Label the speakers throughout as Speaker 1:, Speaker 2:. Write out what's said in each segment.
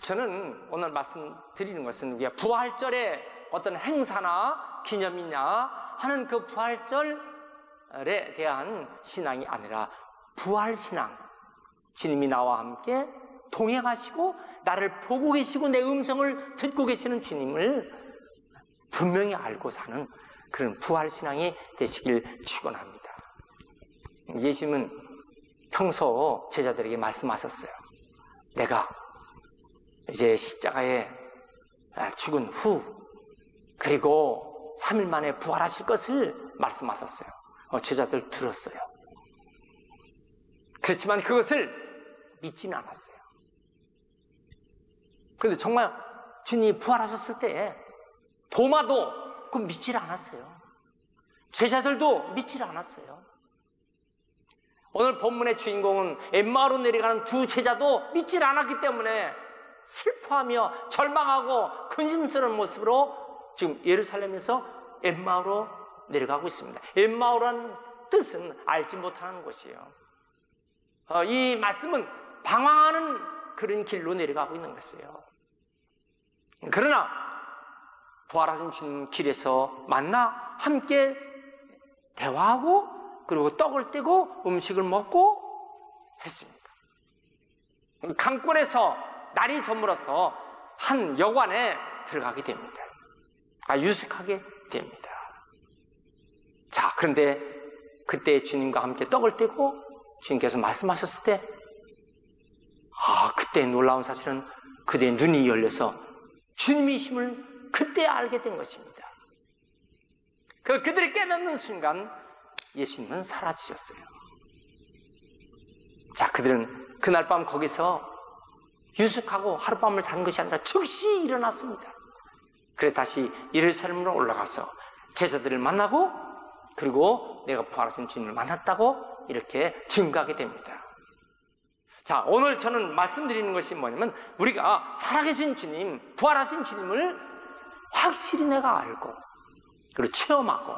Speaker 1: 저는 오늘 말씀드리는 것은 우리가 부활절의 어떤 행사나 기념이냐 하는 그 부활절에 대한 신앙이 아니라 부활신앙, 주님이 나와 함께 동행하시고 나를 보고 계시고 내 음성을 듣고 계시는 주님을 분명히 알고 사는 그런 부활신앙이 되시길 축원합니다. 예수님은 평소 제자들에게 말씀하셨어요. 내가 이제 십자가에 죽은 후 그리고 3일 만에 부활하실 것을 말씀하셨어요. 제자들 들었어요. 그렇지만 그것을 믿지는 않았어요. 그런데 정말 주님이 부활하셨을 때 도마도 그 믿질 않았어요. 제자들도 믿질 않았어요. 오늘 본문의 주인공은 엠마오로 내려가는 두 제자도 믿질 않았기 때문에 슬퍼하며 절망하고 근심스러운 모습으로 지금 예루살렘에서 엠마오로 내려가고 있습니다. 엠마오라는 뜻은 알지 못하는 곳이에요. 이 말씀은 방황하는 그런 길로 내려가고 있는 것이에요. 그러나 부활하신 주님 길에서 만나 함께 대화하고 그리고 떡을 떼고 음식을 먹고 했습니다. 강권에서 날이 저물어서 한 여관에 들어가게 됩니다. 유숙하게 됩니다. 자, 그런데 그때 주님과 함께 떡을 떼고 주님께서 말씀하셨을 때 그때 놀라운 사실은 그대의 눈이 열려서 주님이심을 그때 알게 된 것입니다. 그들이 깨닫는 순간 예수님은 사라지셨어요. 자, 그들은 그날 밤 거기서 유숙하고 하룻밤을 자는 것이 아니라 즉시 일어났습니다. 그래서 다시 예루살렘으로 올라가서 제자들을 만나고 그리고 내가 부활하신 주님을 만났다고 이렇게 증거하게 됩니다. 자, 오늘 저는 말씀드리는 것이 뭐냐면 우리가 살아계신 주님, 부활하신 주님을 확실히 내가 알고 그리고 체험하고,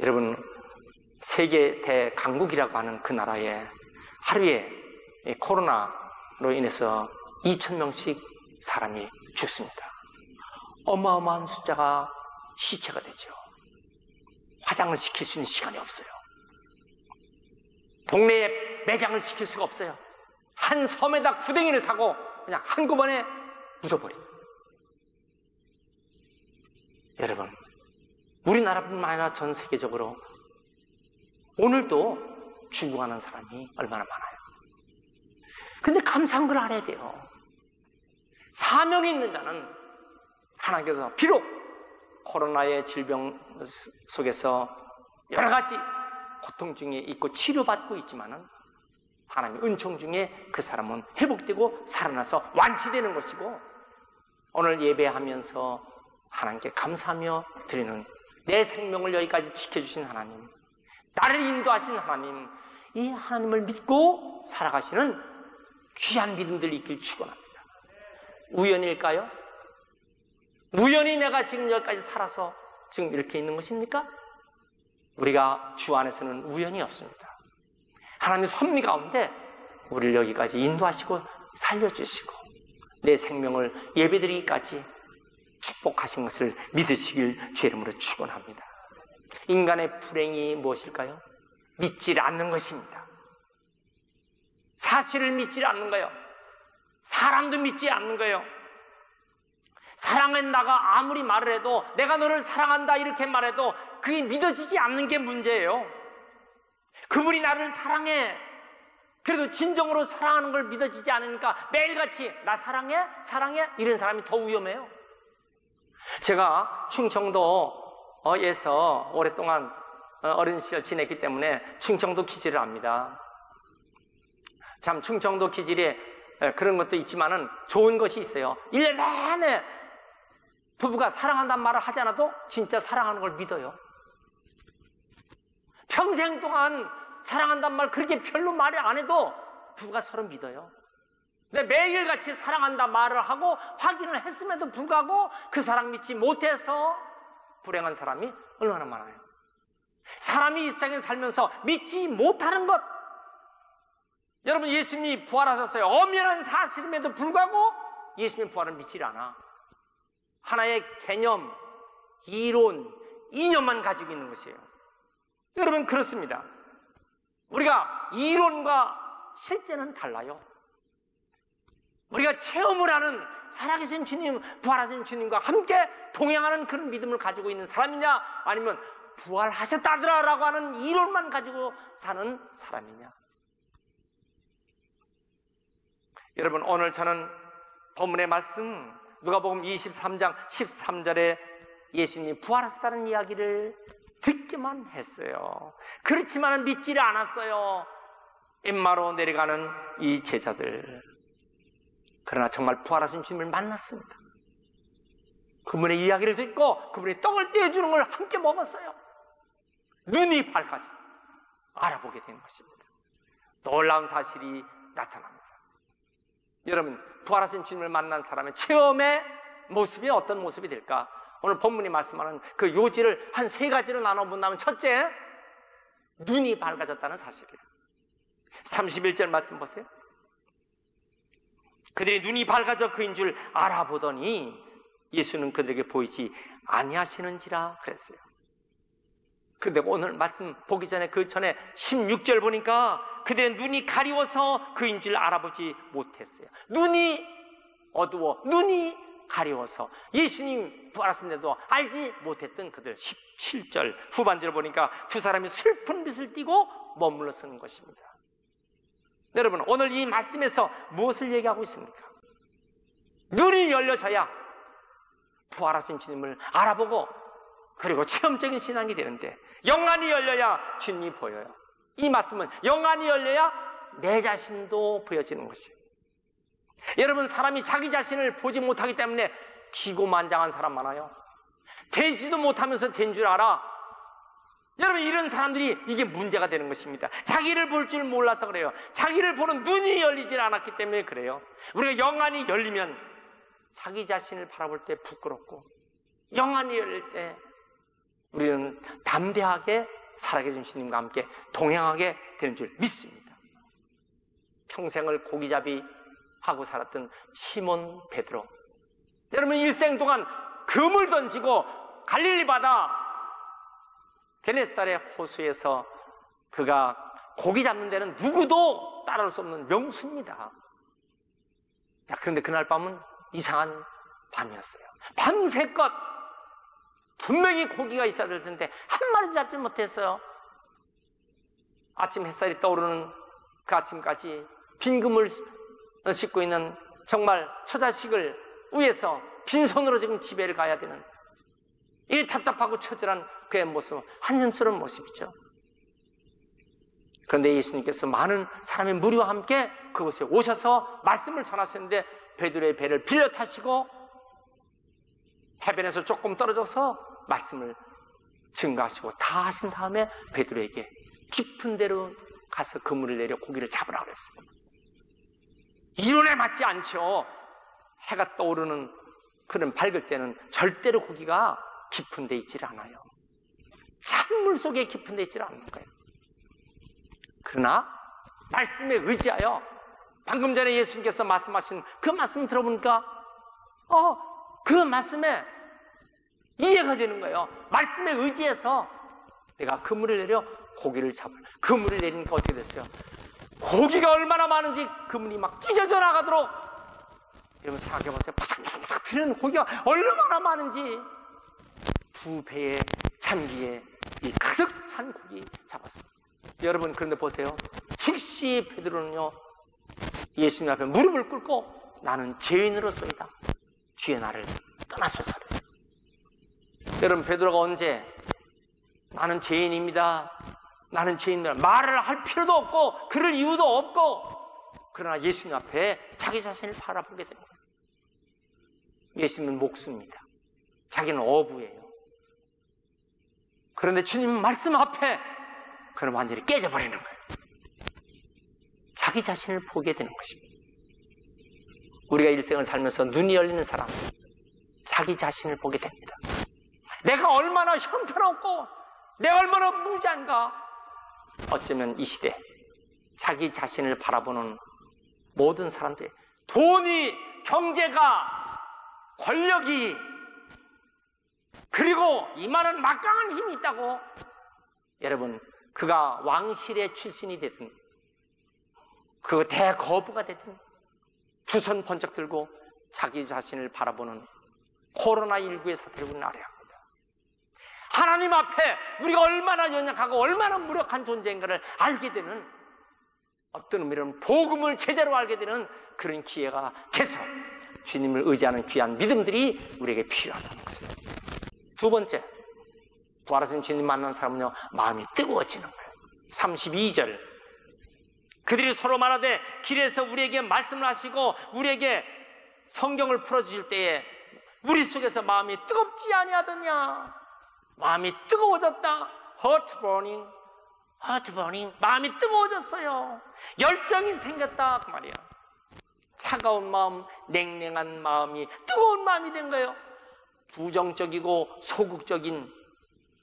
Speaker 1: 여러분 세계 대강국이라고 하는 그 나라에 하루에 코로나로 인해서 2,000명씩 사람이 죽습니다. 어마어마한 숫자가 시체가 되죠. 화장을 시킬 수 있는 시간이 없어요. 동네에 매장을 시킬 수가 없어요. 한 섬에다 구덩이를 타고 그냥 한꺼번에 묻어버립니다. 여러분, 우리나라뿐만 아니라 전 세계적으로 오늘도 죽어가는 사람이 얼마나 많아요. 근데 감사한 걸 알아야 돼요. 사명이 있는 자는 하나님께서 비록 코로나의 질병 속에서 여러 가지 고통 중에 있고 치료받고 있지만은 하나님의 은총 중에 그 사람은 회복되고 살아나서 완치되는 것이고, 오늘 예배하면서 하나님께 감사하며 드리는 내 생명을 여기까지 지켜주신 하나님, 나를 인도하신 하나님, 이 하나님을 믿고 살아가시는 귀한 믿음들이 있길 축원합니다. 우연일까요? 우연히 내가 지금 여기까지 살아서 지금 이렇게 있는 것입니까? 우리가 주 안에서는 우연이 없습니다. 하나님의 섭리 가운데 우리를 여기까지 인도하시고 살려주시고 내 생명을 예배드리기까지 축복하신 것을 믿으시길 주 이름으로 축원합니다. 인간의 불행이 무엇일까요? 믿지 않는 것입니다. 사실을 믿지 않는 거예요. 사람도 믿지 않는 거예요. 사랑한다가 아무리 말을 해도, 내가 너를 사랑한다 이렇게 말해도 그게 믿어지지 않는 게 문제예요. 그분이 나를 사랑해, 그래도 진정으로 사랑하는 걸 믿어지지 않으니까 매일같이 나 사랑해? 사랑해? 이런 사람이 더 위험해요. 제가 충청도에서 오랫동안 어린 시절 지냈기 때문에 충청도 기질을 압니다. 참 충청도 기질에 그런 것도 있지만은 좋은 것이 있어요. 1년 내내 부부가 사랑한다는 말을 하지 않아도 진짜 사랑하는 걸 믿어요. 평생 동안 사랑한다는 말 그렇게 별로 말을 안 해도 부부가 서로 믿어요. 근데 매일같이 사랑한다 말을 하고 확인을 했음에도 불구하고 그 사랑 믿지 못해서 불행한 사람이 얼마나 많아요. 사람이 이 세상에 살면서 믿지 못하는 것, 여러분, 예수님이 부활하셨어요. 엄연한 사실임에도 불구하고 예수님의 부활은 믿지 않아. 하나의 개념, 이론, 이념만 가지고 있는 것이에요. 여러분, 그렇습니다. 우리가 이론과 실제는 달라요. 우리가 체험을 하는 살아계신 주님, 부활하신 주님과 함께 동행하는 그런 믿음을 가지고 있는 사람이냐, 아니면 부활하셨다더라라고 하는 이론만 가지고 사는 사람이냐. 여러분, 오늘 저는 본문의 말씀 누가복음 23장 13절에 예수님이 부활하셨다는 이야기를 듣기만 했어요. 그렇지만 믿지를 않았어요. 엠마로 내려가는 이 제자들. 그러나 정말 부활하신 주님을 만났습니다. 그분의 이야기를 듣고 그분이 떡을 떼어주는 걸 함께 먹었어요. 눈이 밝아져 알아보게 된 것입니다. 놀라운 사실이 나타납니다. 여러분, 부활하신 주님을 만난 사람의 체험의 모습이 어떤 모습이 될까? 오늘 본문이 말씀하는 그 요지를 한 세 가지로 나눠본다면, 첫째, 눈이 밝아졌다는 사실이에요. 31절 말씀 보세요. 그들이 눈이 밝아져 그인 줄 알아보더니 예수는 그들에게 보이지 아니하시는지라 그랬어요. 그런데 오늘 말씀 보기 전에, 그 전에 16절 보니까 그들의 눈이 가리워서 그인 줄 알아보지 못했어요. 눈이 어두워, 눈이 가리워서 예수님 부활하셨는데도 알지 못했던 그들. 17절 후반절 보니까 두 사람이 슬픈 빛을 띠고 머물러 서는 것입니다. 여러분, 오늘 이 말씀에서 무엇을 얘기하고 있습니까? 눈이 열려져야 부활하신 주님을 알아보고 그리고 체험적인 신앙이 되는데, 영안이 열려야 주님이 보여요. 이 말씀은 영안이 열려야 내 자신도 보여지는 것이에요. 여러분, 사람이 자기 자신을 보지 못하기 때문에 기고만장한 사람 많아요. 되지도 못하면서 된 줄 알아. 여러분, 이런 사람들이 이게 문제가 되는 것입니다. 자기를 볼 줄 몰라서 그래요. 자기를 보는 눈이 열리질 않았기 때문에 그래요. 우리가 영안이 열리면 자기 자신을 바라볼 때 부끄럽고, 영안이 열릴 때 우리는 담대하게 살아계신 주님과 함께 동행하게 되는 줄 믿습니다. 평생을 고기잡이 하고 살았던 시몬 베드로, 여러분, 일생 동안 금을 던지고 갈릴리 바다 게네사렛 호수에서 그가 고기 잡는 데는 누구도 따라올 수 없는 명수입니다. 그런데 그날 밤은 이상한 밤이었어요. 밤새껏 분명히 고기가 있어야 될 텐데 한 마리도 잡지 못했어요. 아침 햇살이 떠오르는 그 아침까지 빈금을 싣고 있는 정말 처자식을 위해서 빈손으로 지금 집에를 가야 되는, 이 답답하고 처절한 그의 모습, 한심스러운 모습이죠. 그런데 예수님께서 많은 사람의 무리와 함께 그곳에 오셔서 말씀을 전하셨는데, 베드로의 배를 빌려 타시고 해변에서 조금 떨어져서 말씀을 증거하시고 다 하신 다음에 베드로에게 깊은 데로 가서 그물을 내려 고기를 잡으라 그랬어요. 이론에 맞지 않죠. 해가 떠오르는 그런 밝을 때는 절대로 고기가 깊은 데 있질 않아요. 찬물 속에 깊은 데 있질 않는 거예요. 그러나 말씀에 의지하여 방금 전에 예수님께서 말씀하신 그 말씀 들어보니까 그 말씀에 이해가 되는 거예요. 말씀에 의지해서 내가 그물을 내려 고기를 잡을, 그물을 내리니까 어떻게 됐어요? 고기가 얼마나 많은지 그물이 막 찢어져 나가도록, 여러분 생각해보세요. 팍팍팍 트는 고기가 얼마나 많은지. 두 배의 참기에 이 가득 찬 고기 잡았습니다. 여러분, 그런데 보세요. 즉시 베드로는요, 예수님 앞에 무릎을 꿇고 나는 죄인으로서이다, 주의 나를 떠나소서 그랬어요. 여러분, 베드로가 언제 나는 죄인입니다, 나는 죄인이다 말을 할 필요도 없고 그럴 이유도 없고, 그러나 예수님 앞에 자기 자신을 바라보게 됩니다. 예수님은 목수입니다. 자기는 어부예요. 그런데 주님 말씀 앞에 그는 완전히 깨져버리는 거예요. 자기 자신을 보게 되는 것입니다. 우리가 일생을 살면서 눈이 열리는 사람, 자기 자신을 보게 됩니다. 내가 얼마나 형편없고 내가 얼마나 무지한가. 어쩌면 이 시대 자기 자신을 바라보는 모든 사람들이 돈이, 경제가, 권력이, 그리고 이만한 막강한 힘이 있다고, 여러분, 그가 왕실의 출신이 되든 그 대거부가 되든 두 손 번쩍 들고 자기 자신을 바라보는 코로나19의 사태를 우리는 알아야 합니다. 하나님 앞에 우리가 얼마나 연약하고 얼마나 무력한 존재인가를 알게 되는, 어떤 의미로는 복음을 제대로 알게 되는 그런 기회가 돼서 주님을 의지하는 귀한 믿음들이 우리에게 필요하다는 것입니다. 두 번째, 부활하신 주님 만난 사람은요, 마음이 뜨거워지는 거예요. 32절, 그들이 서로 말하되 길에서 우리에게 말씀을 하시고 우리에게 성경을 풀어주실 때에 우리 속에서 마음이 뜨겁지 아니하더냐. 마음이 뜨거워졌다. Heart burning. 마음이 뜨거워졌어요. 열정이 생겼다 그 말이에요. 차가운 마음, 냉랭한 마음이 뜨거운 마음이 된 거예요. 부정적이고 소극적인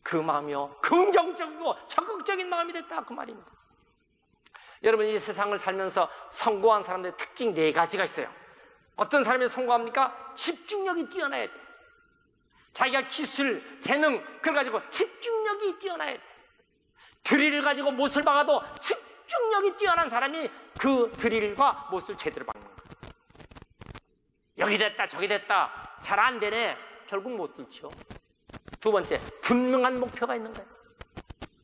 Speaker 1: 그 마음이요, 긍정적이고 적극적인 마음이 됐다 그 말입니다. 여러분, 이 세상을 살면서 성공한 사람들의 특징 4가지가 있어요. 어떤 사람이 성공합니까? 집중력이 뛰어나야 돼요. 자기가 기술, 재능, 그걸 가지고 집중력이 뛰어나야 돼요. 드릴을 가지고 못을 박아도 집중력이 뛰어난 사람이 그 드릴과 못을 제대로 박는 거예요. 여기 됐다 저기 됐다, 잘 안 되네, 결국 못 들죠. 두 번째, 분명한 목표가 있는 거예요.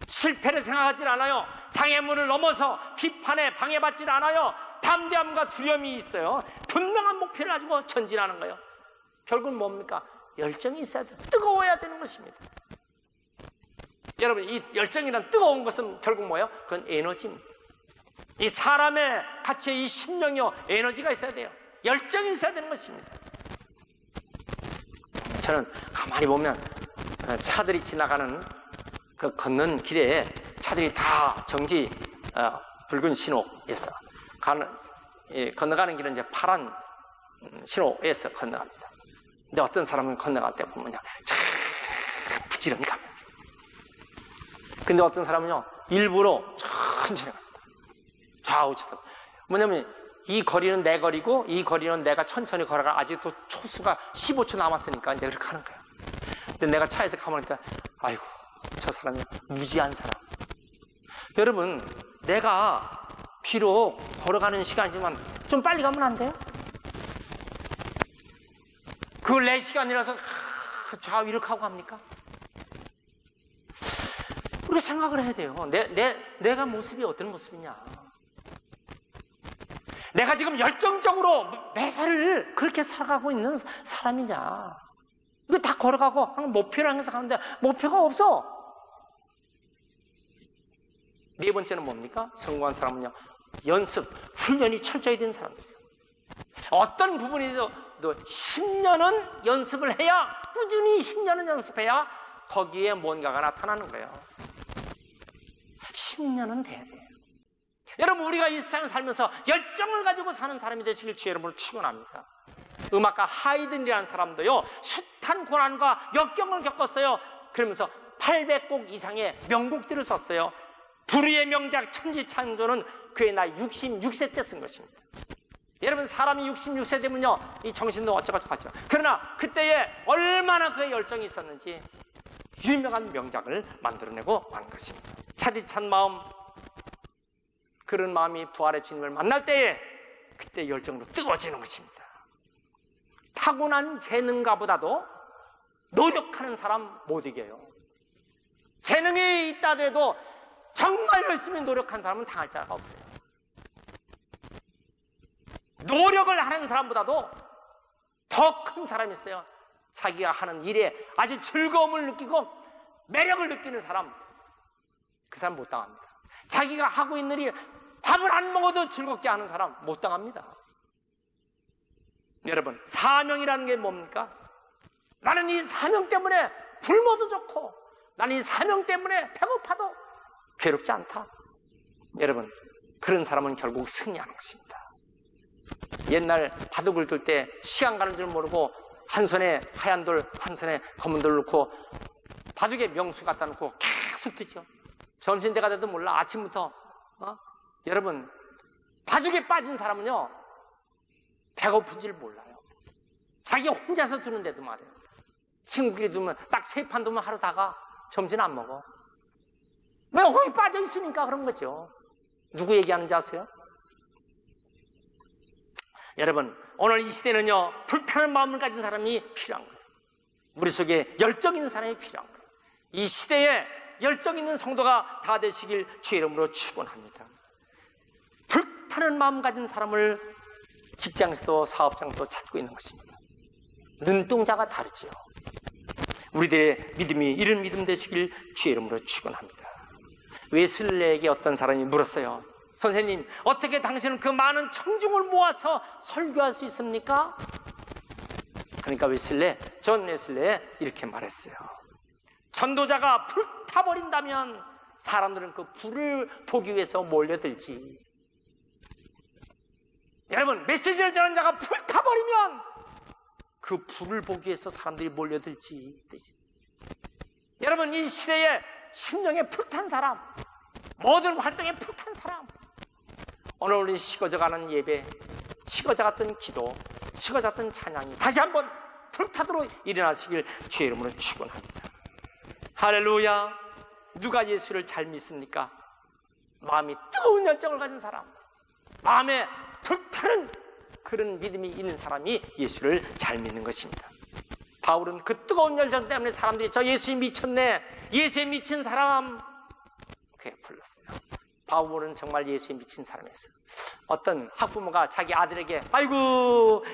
Speaker 1: 실패를 생각하지 않아요. 장애물을 넘어서 비판에 방해받지 않아요. 담대함과 두려움이 있어요. 분명한 목표를 가지고 전진하는 거예요. 결국은 뭡니까? 열정이 있어야 돼요. 뜨거워야 되는 것입니다. 여러분, 이 열정이란 뜨거운 것은 결국 뭐예요? 그건 에너지입니다. 이 사람의 가치의 이 심령이요, 에너지가 있어야 돼요. 열정이 있어야 되는 것입니다. 저는 가만히 보면 차들이 지나가는 그 걷는 길에 차들이 다 정지 붉은 신호에서 건너가는 길은 이제 파란 신호에서 건너갑니다. 근데 어떤 사람은 건너갈 때 보면 그냥 부지런히 갑니다. 근데 어떤 사람은요, 일부러 천천히 갑니다. 좌우좌우. 뭐냐면 이 거리는 내 거리고 이 거리는 내가 천천히 걸어가, 아직도 초수가 15초 남았으니까 이제 그렇게 하는 거예요. 근데 내가 차에서 가만히 있다, 아이고 저 사람이 무지한 사람. 여러분, 내가 비록 걸어가는 시간이지만 좀 빨리 가면 안 돼요? 그걸 내 시간이라서 좌우 이렇게 하고 갑니까? 우리가 생각을 해야 돼요. 내가 모습이 어떤 모습이냐. 내가 지금 열정적으로 매사를 그렇게 살아가고 있는 사람이냐. 이거 다 걸어가고 목표를 향해서 가는데 목표가 없어. 네 번째는 뭡니까? 성공한 사람은요, 연습, 훈련이 철저히 된 사람들이에요. 어떤 부분에서 10년은 연습을 해야, 꾸준히 10년은 연습해야 거기에 뭔가가 나타나는 거예요. 10년은 돼야 돼요. 여러분, 우리가 이 세상을 살면서 열정을 가지고 사는 사람이 되시길 주 여러분을 축원합니다. 음악가 하이든이라는 사람도요, 숱한 고난과 역경을 겪었어요. 그러면서 800곡 이상의 명곡들을 썼어요. 불후의 명작 천지창조는 그의 나이 66세 때 쓴 것입니다. 여러분, 사람이 66세 되면요, 이 정신도 어쩌고저쩌고 하죠. 그러나 그때에 얼마나 그의 열정이 있었는지 유명한 명작을 만들어내고 만 것입니다. 차디찬 마음, 그런 마음이 부활의 주님을 만날 때에 그때 열정으로 뜨거워지는 것입니다. 타고난 재능가보다도 노력하는 사람 못 이겨요. 재능이 있다 하더라도 정말 열심히 노력한 사람은 당할 자가 없어요. 노력을 하는 사람보다도 더 큰 사람이 있어요. 자기가 하는 일에 아주 즐거움을 느끼고 매력을 느끼는 사람, 그 사람 못 당합니다. 자기가 하고 있는 일이 밥을 안 먹어도 즐겁게 하는 사람 못 당합니다. 여러분, 사명이라는 게 뭡니까? 나는 이 사명 때문에 굶어도 좋고, 나는 이 사명 때문에 배고파도 괴롭지 않다. 여러분, 그런 사람은 결국 승리하는 것입니다. 옛날 바둑을 둘 때 시간 가는 줄 모르고 한 손에 하얀 돌, 한 손에 검은 돌 놓고 바둑에 명수 갖다 놓고 계속 두죠. 점심때가 돼도 몰라. 아침부터 여러분, 바둑에 빠진 사람은요, 배고픈 줄 몰라요. 자기 혼자서 두는데도 말이에요. 친구끼리 두면 딱 3판 두면 하루 다가 점심은 안 먹어. 왜? 거기 빠져 있으니까 그런 거죠. 누구 얘기하는지 아세요? 여러분, 오늘 이 시대는요, 불타는 마음을 가진 사람이 필요한 거예요. 우리 속에 열정 있는 사람이 필요한 거예요. 이 시대에 열정 있는 성도가 다 되시길 주의 이름으로 축원합니다. 불타는 마음 가진 사람을 직장에서도 사업장도 찾고 있는 것입니다. 눈동자가 다르죠. 우리들의 믿음이 이런 믿음 되시길 주의 이름으로 축원합니다. 웨슬레에게 어떤 사람이 물었어요. 선생님, 어떻게 당신은 그 많은 청중을 모아서 설교할 수 있습니까? 그러니까 존 웨슬레 이렇게 말했어요. 전도자가 불타버린다면 사람들은 그 불을 보기 위해서 몰려들지. 여러분, 메시지를 전하는 자가 불타버리면 그 불을 보기 위해서 사람들이 몰려들지. 여러분, 이 시대에 심령에 불탄 사람, 모든 활동에 불탄 사람, 오늘 우리 식어져가는 예배, 식어져갔던 기도, 식어졌던 찬양이 다시 한번 불타도록 일어나시길 주의 이름으로 축원합니다. 할렐루야. 누가 예수를 잘 믿습니까? 마음이 뜨거운 열정을 가진 사람, 마음에 불타는 그런 믿음이 있는 사람이 예수를 잘 믿는 것입니다. 바울은 그 뜨거운 열정 때문에 사람들이 저 예수에 미쳤네, 예수에 미친 사람, 그게 불렀어요. 바울은 정말 예수에 미친 사람이었어요. 어떤 학부모가 자기 아들에게, 아이고,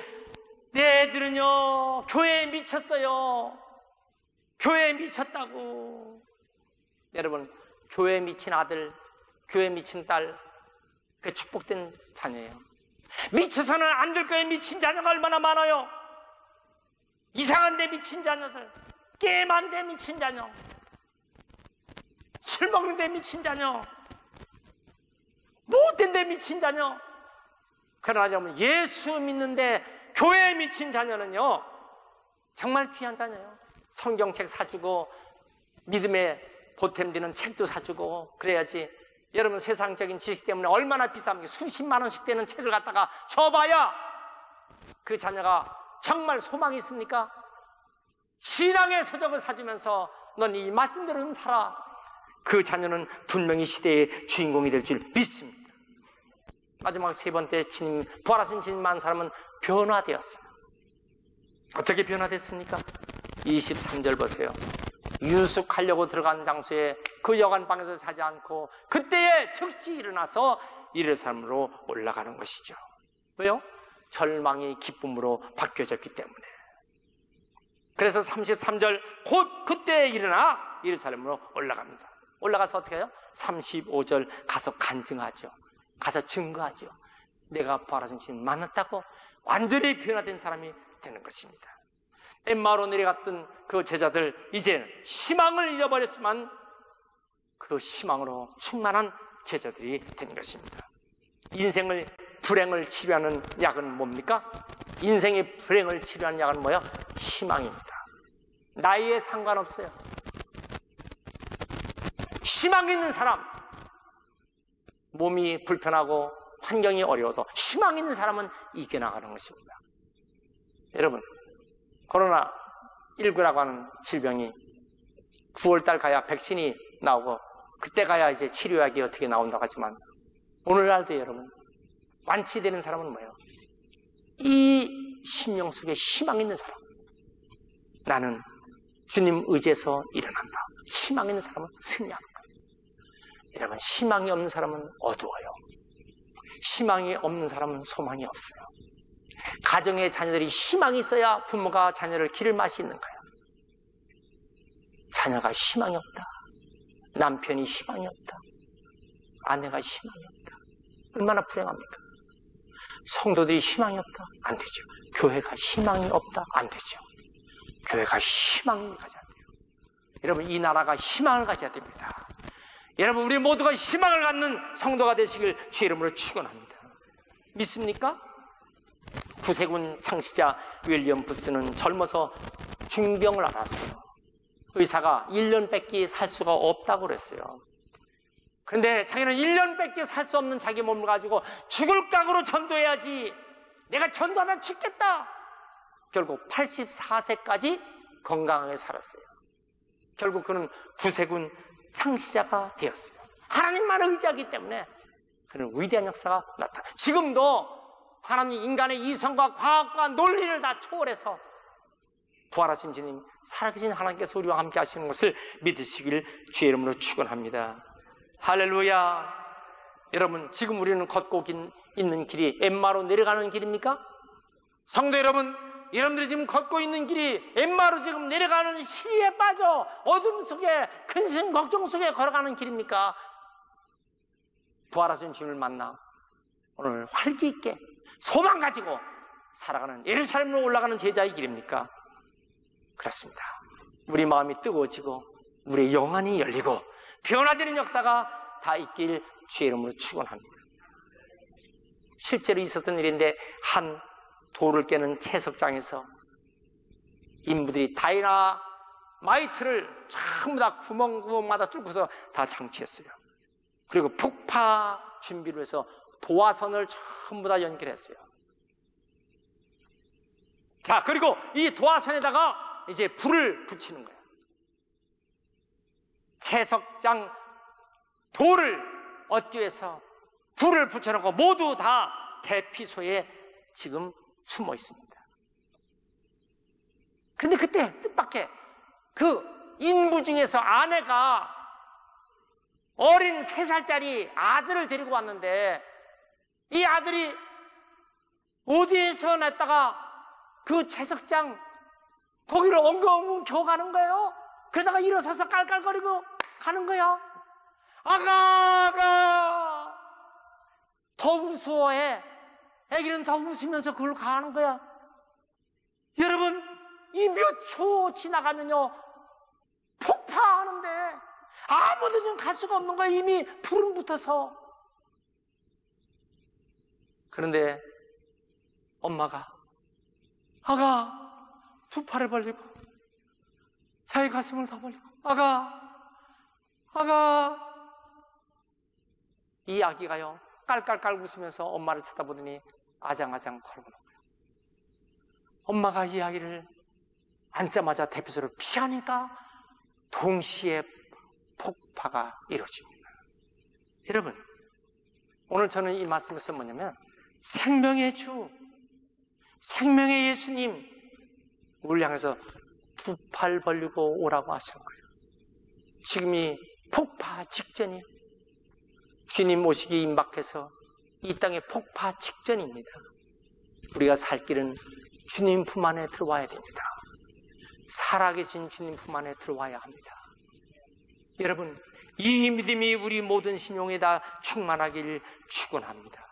Speaker 1: 내 애들은요 교회에 미쳤어요. 교회에 미쳤다고. 여러분, 교회에 미친 아들, 교회에 미친 딸, 그 축복된 자녀예요. 미쳐서는 안 될 거에 미친 자녀가 얼마나 많아요. 이상한 데 미친 자녀들, 게임한 데 미친 자녀, 술 먹는 데 미친 자녀, 못된 데 미친 자녀. 그러나 여러분, 예수 믿는데 교회에 미친 자녀는요 정말 귀한 자녀예요. 성경책 사주고 믿음에 보탬되는 책도 사주고 그래야지. 여러분, 세상적인 지식 때문에 얼마나 비쌉니까? 수십만 원씩 되는 책을 갖다가 줘봐야 그 자녀가 정말 소망이 있습니까? 신앙의 서적을 사주면서 넌 이 말씀대로 좀 살아. 그 자녀는 분명히 시대의 주인공이 될 줄 믿습니다. 마지막 3번째 주님, 부활하신 주님 만 사람은 변화되었어요. 어떻게 변화됐습니까? 23절 보세요. 유숙하려고 들어간 장소에 그 여관방에서 자지 않고 그때에 즉시 일어나서 예루살렘으로 올라가는 것이죠. 왜요? 절망이 기쁨으로 바뀌어졌기 때문에. 그래서 33절 곧 그때에 일어나 예루살렘으로 올라갑니다. 올라가서 어떻게 해요? 35절 가서 간증하죠. 가서 증거하죠. 내가 부활하신 주님 만났다고 완전히 변화된 사람이 되는 것입니다. 엠마오로 내려갔던 그 제자들, 이제는 희망을 잃어버렸지만 그 희망으로 충만한 제자들이 된 것입니다. 인생을 불행을 치료하는 약은 뭡니까? 인생의 불행을 치료하는 약은 뭐예요? 희망입니다. 나이에 상관없어요. 희망 있는 사람, 몸이 불편하고 환경이 어려워도 희망 있는 사람은 이겨나가는 것입니다. 여러분, 코로나19라고 하는 질병이 9월달 가야 백신이 나오고 그때 가야 이제 치료약이 어떻게 나온다고 하지만 오늘날도 여러분, 완치되는 사람은 뭐예요? 이 심령 속에 희망 있는 사람. 나는 주님 의지해서 일어난다. 희망 있는 사람은 승리한다. 여러분, 희망이 없는 사람은 어두워요. 희망이 없는 사람은 소망이 없어요. 가정의 자녀들이 희망이 있어야 부모가 자녀를 기를 맛이 있는 거예요. 자녀가 희망이 없다, 남편이 희망이 없다, 아내가 희망이 없다, 얼마나 불행합니까? 성도들이 희망이 없다, 안 되죠. 교회가 희망이 없다, 안 되죠. 교회가 희망을 가져야 돼요. 여러분, 이 나라가 희망을 가져야 됩니다. 여러분, 우리 모두가 희망을 갖는 성도가 되시길 주의 이름으로 축원합니다. 믿습니까? 구세군 창시자 윌리엄 부스는 젊어서 중병을 앓았어요. 의사가 1년밖에 살 수가 없다고 그랬어요. 그런데 자기는 1년밖에 살 수 없는 자기 몸을 가지고 죽을 각오로 전도해야지, 내가 전도하다 죽겠다. 결국 84세까지 건강하게 살았어요. 결국 그는 구세군 창시자가 되었어요. 하나님만 의지하기 때문에 그는 위대한 역사가 나타나요. 지금도 하나님 인간의 이성과 과학과 논리를 다 초월해서 부활하신 주님, 살아계신 하나님께서 우리와 함께 하시는 것을 믿으시길 주의 이름으로 축원합니다. 할렐루야. 여러분, 지금 우리는 걷고 있는 길이 엠마로 내려가는 길입니까? 성도 여러분, 여러분들이 지금 걷고 있는 길이 엠마로 지금 내려가는 시리에 빠져 어둠 속에 근심 걱정 속에 걸어가는 길입니까? 부활하신 주님을 만나 오늘 활기 있게 소망 가지고 살아가는 예루살렘으로 올라가는 제자의 길입니까? 그렇습니다. 우리 마음이 뜨거워지고 우리의 영안이 열리고 변화되는 역사가 다 있길 주의 이름으로 축원합니다. 실제로 있었던 일인데, 한 돌을 깨는 채석장에서 인부들이 다이나마이트를 전부 다 구멍마다 뚫고서 다 장치했어요. 그리고 폭파 준비를 해서 도화선을 전부 다 연결했어요. 자, 그리고 이 도화선에다가 이제 불을 붙이는 거예요. 채석장 돌을 얻기 위해서 불을 붙여놓고 모두 다 대피소에 지금 숨어 있습니다. 그런데 그때 뜻밖의 그 인부 중에서 아내가 어린 3살짜리 아들을 데리고 왔는데, 이 아들이 어디에서 났다가 그 채석장 거기를 엉엉 겨가는 거예요. 그러다가 일어서서 깔깔거리고 가는 거야. 아가 더 무서워해. 애기는 더 웃으면서 그걸 가는 거야. 여러분, 이 몇 초 지나가면요 폭파하는데 아무도 지금 갈 수가 없는 거야. 이미 불은 붙어서. 그런데 엄마가 아가 두 팔을 벌리고 자기 가슴을 다 벌리고 아가 이 아기가요 깔깔깔 웃으면서 엄마를 쳐다보더니 아장아장 걸어오는 거예요. 엄마가 이 아기를 앉자마자 대피소를 피하니까 동시에 폭파가 이루어집니다. 여러분, 오늘 저는 이 말씀에서 뭐냐면, 생명의 주, 생명의 예수님 우리를 향해서 두 팔 벌리고 오라고 하신 거예요. 지금이 폭파 직전이에요. 주님 오시기 임박해서 이 땅의 폭파 직전입니다. 우리가 살 길은 주님 품 안에 들어와야 됩니다. 살아계신 주님 품 안에 들어와야 합니다. 여러분, 이 믿음이 우리 모든 신용에 다 충만하길 축원합니다.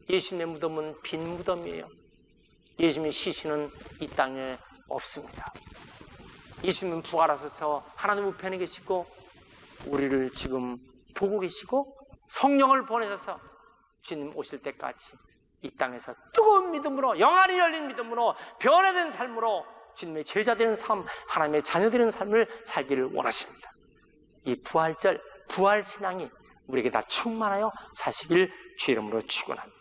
Speaker 1: 예수님의 무덤은 빈 무덤이에요. 예수님의 시신은 이 땅에 없습니다. 예수님은 부활하셔서 하나님 우편에 계시고 우리를 지금 보고 계시고 성령을 보내셔서 주님 오실 때까지 이 땅에서 뜨거운 믿음으로, 영안이 열린 믿음으로, 변화된 삶으로 주님의 제자 되는 삶, 하나님의 자녀 되는 삶을 살기를 원하십니다. 이 부활절, 부활신앙이 우리에게 다 충만하여 사시길 주 이름으로 축원합니다.